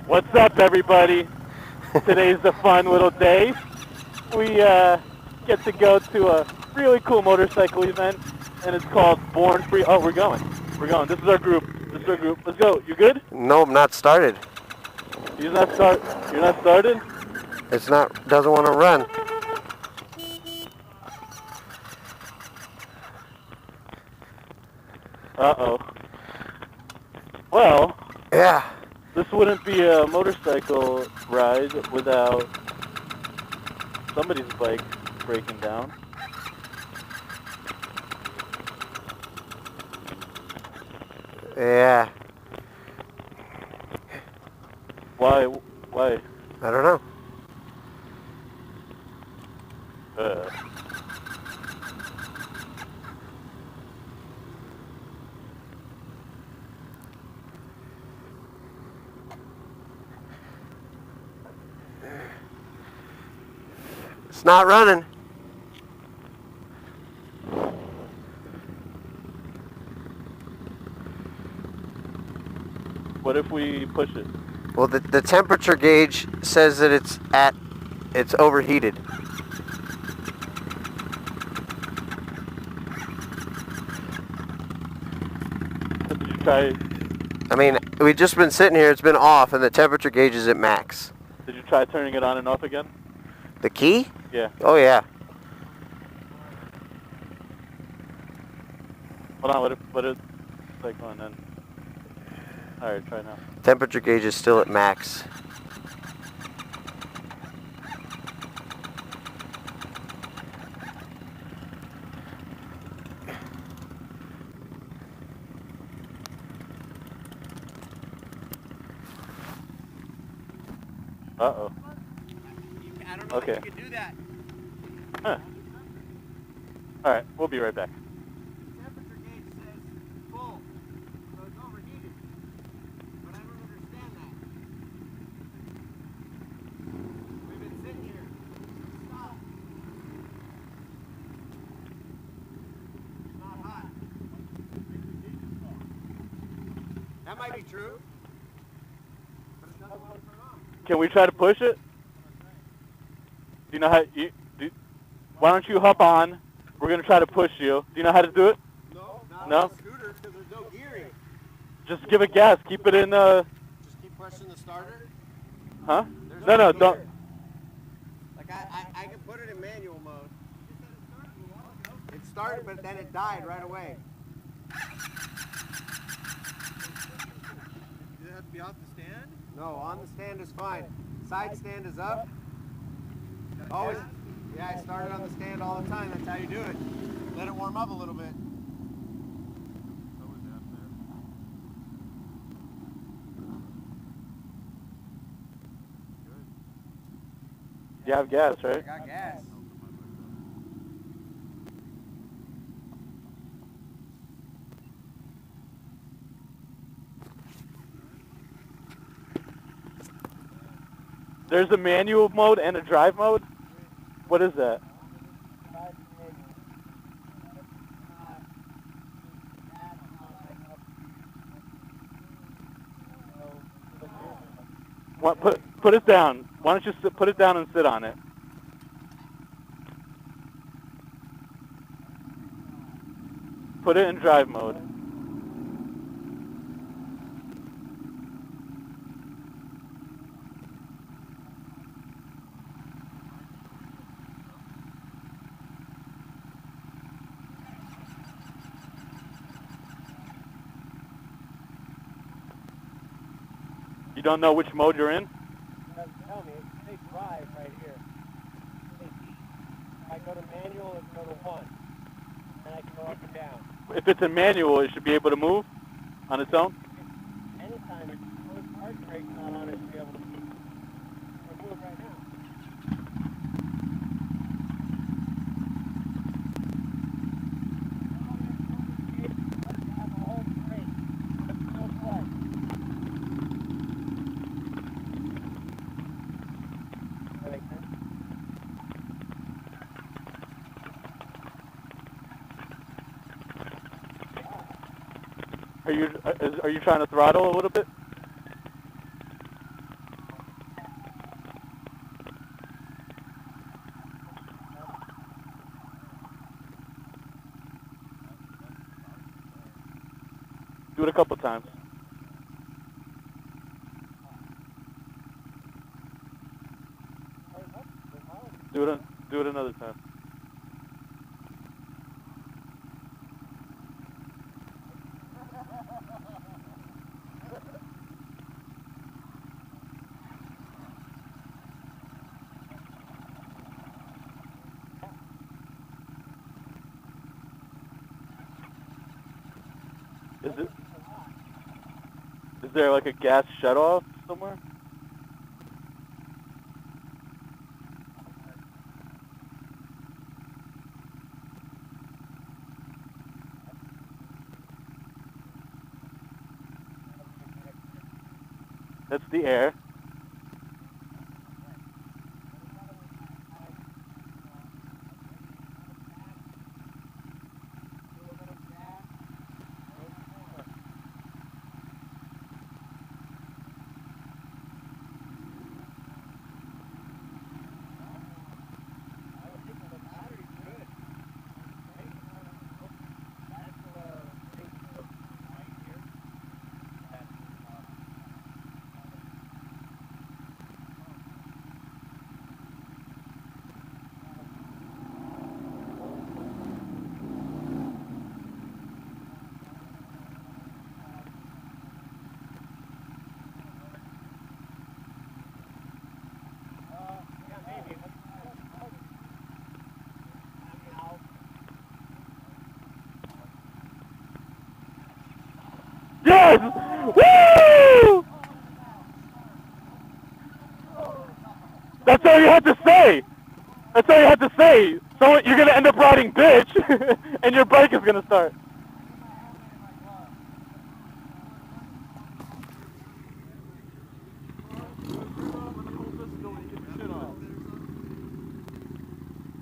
What's up, everybody? Today's a fun little day. We get to go to a really cool motorcycle event, and it's called Born Free. Oh, we're going. We're going. This is our group. Let's go. You good? No, I'm not started. You're not started? It's not, doesn't want to run. Uh-oh. Well, Yeah. this wouldn't be a motorcycle ride without somebody's bike breaking down. Yeah. Why? I don't know. It's not running. What if we push it? Well, the temperature gauge says that it's overheated. Did you try? I mean, we've just been sitting here, it's been off, and the temperature gauge is at max. Did you try turning it on and off again? The key? Yeah. Oh, yeah. Hold on. What is like going in? All right, try now. Temperature gauge is still at max. Uh-oh. I don't know Okay. if you can do that. Huh. All right, we'll be right back. Temperature gauge says full, so it's overheated. But I don't understand that. We've been sitting here. Stop. It's not hot. That might be true. But it doesn't want to turn on. Can we try to push it? Do you know how? Why don't you hop on? We're gonna try to push you. Do you know how to do it? No, not No? on the scooter because there's no gearing. Just give it gas. Keep it in. Just keep pushing the starter. Huh? There's No, gear. don't. Like I can put it in manual mode. It started, but then it died right away. Does it have to be off the stand? No, on the stand is fine. Side stand is up. Always. Yeah, I start it on the stand all the time. That's how you do it. Let it warm up a little bit. You have gas, I right? got gas. There's a manual mode and a drive mode. What is that? Put it down. Why don't you put it down and sit on it? Put it in drive mode. You don't know which mode you're in? It doesn't tell me. It says drive right here. If I go to manual, it's go to 1. And I can go up and down. If it's in manual, it should be able to move on its own. Anytime it's hard brake's not on, it should be able to move. Or move right now. That makes sense? Are you trying to throttle a little bit? it a couple times. Do it another time. Is there like a gas shutoff somewhere? That's the air. Yes! Woo! That's all you had to say. That's all you had to say. So you're gonna end up riding bitch, and your bike is gonna start.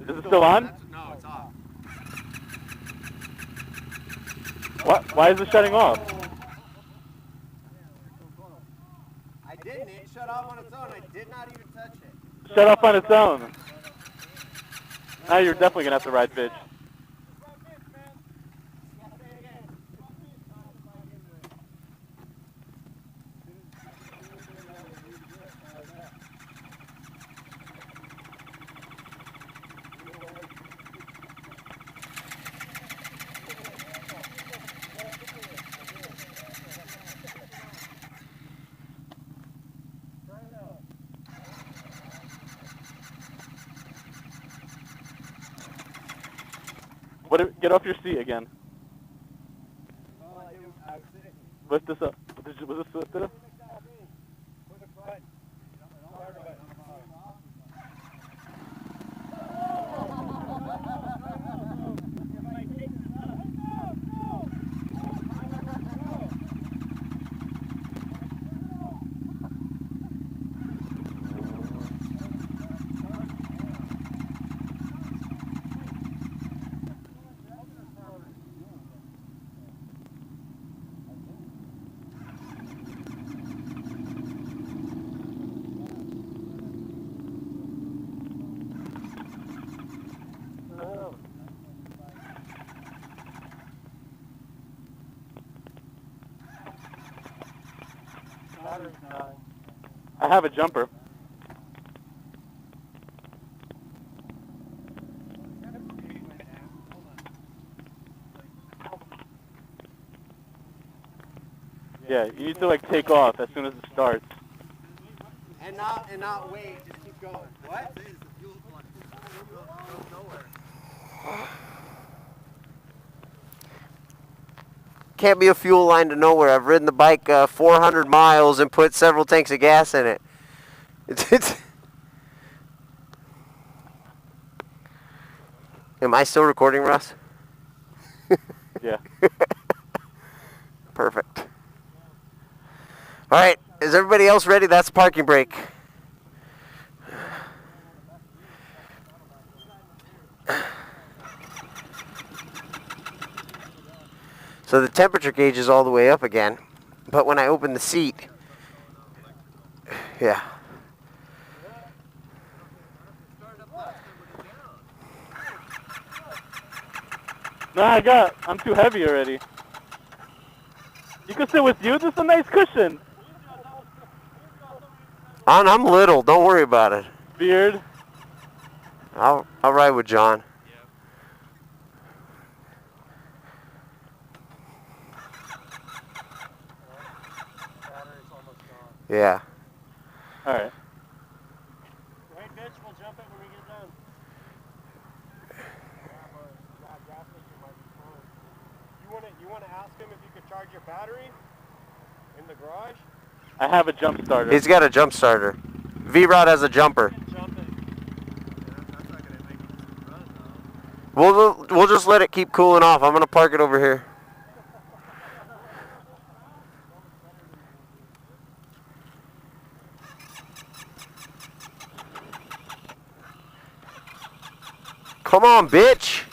Is it still on? No, it's off. What? Why is it shutting off? I didn't. It shut off on its own. I did not even touch it. Shut off on its own. Now you're definitely gonna have to ride bitch. Get off your seat again. Lift this up. Was this lifted up? I have a jumper. Yeah, you need to like take off as soon as it starts. And not wait. Just keep going. What? Can't be a fuel line to nowhere. I've ridden the bike 400 miles and put several tanks of gas in it. Am I still recording, Russ? Yeah. Perfect. All right, is everybody else ready? That's parking brake. So the temperature gauge is all the way up again, but when I open the seat, yeah. No, I'm too heavy already. You can sit with you. This is a nice cushion. I'm little. Don't worry about it. Beard. I'll ride with John. Yeah. All right. Hey, bitch, we'll jump it when we get done. You wanna ask him if you could charge your battery in the garage? I have a jump starter. He's got a jump starter. V-Rod has a jumper. Jump it. That's not gonna make it run though. We'll just let it keep cooling off. I'm gonna park it over here. Come on, bitch.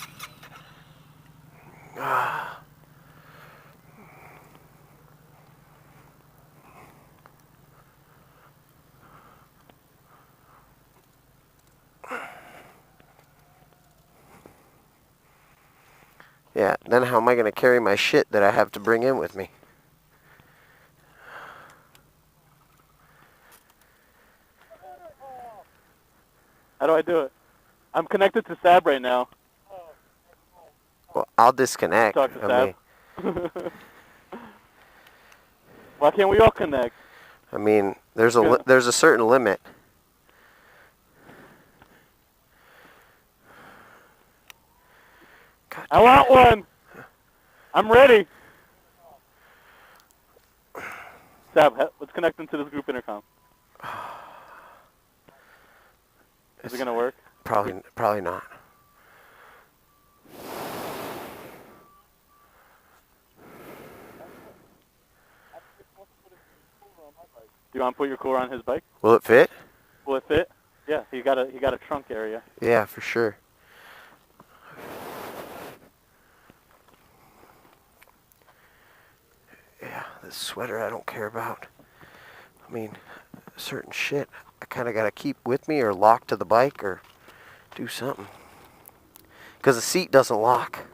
Yeah, then how am I going to carry my shit that I have to bring in with me? How do I do it? I'm connected to Sab right now. Well, I'll disconnect. Talk to I Sab. Why can't we all connect? mean, there's a certain limit. God, I want one. I'm ready. Sab, let's connect into this group intercom. Is it gonna work? Probably not. Do you want to put your cooler on his bike? Will it fit? Will it fit? Yeah, he got a trunk area. Yeah, for sure. Yeah, this sweater I don't care about. I mean, certain shit I kind of got to keep with me or lock to the bike or do something. Because the seat doesn't lock.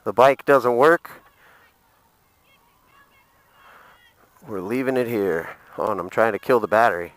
The bike doesn't work. We're leaving it here. Hold on, I'm trying to kill the battery.